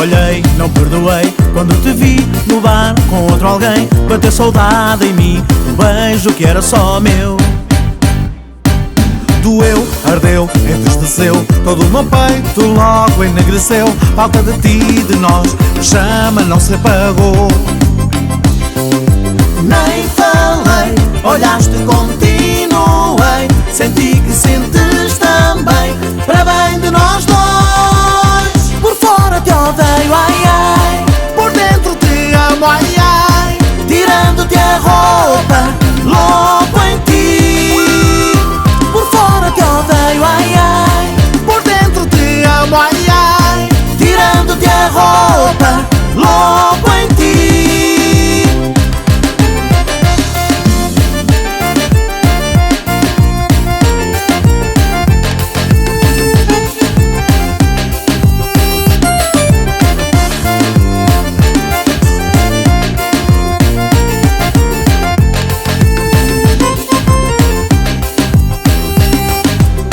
olhei, não perdoei quando te vi no bar com outro alguém. Bateu saudade em mim, um beijo que era só meu. Doeu, ardeu, entristeceu, todo o meu peito logo enegreceu. Falta de ti e de nós, a chama não se apagou. Nem falei, olhaste, continuei. Senti que sentes também, para bem de nós dois. Por fora te odeio, ai ai, por dentro te amo, ai ai. Tirando-te a roupa, louco em ti. Por fora te odeio, ai ai, por dentro te amo, ai ai. Tirando-te a roupa, louco em ti.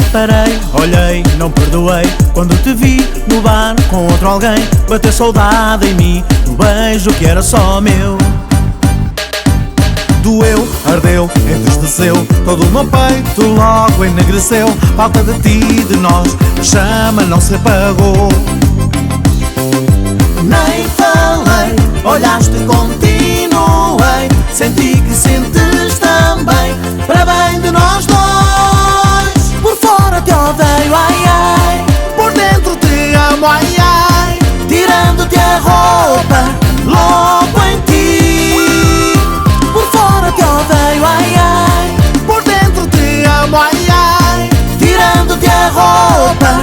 Parei, olhei, não perdoei quando te vi no bar com outro alguém. Bateu saudade em mim, um beijo que era só meu. Doeu, ardeu, entristeceu, todo o meu peito logo enegreceu. Falta de ti e de nós, a chama não se apagou. Nem falei, olhaste, continuei. Senti que sentes também, para bem de nós dois. Por fora te odeio, ai ai, por dentro te amo, ai ai. Tirando-te a roupa, louco em ti. Por fora te odeio, ai ai, por dentro te amo, ai ai. Tirando-te a roupa,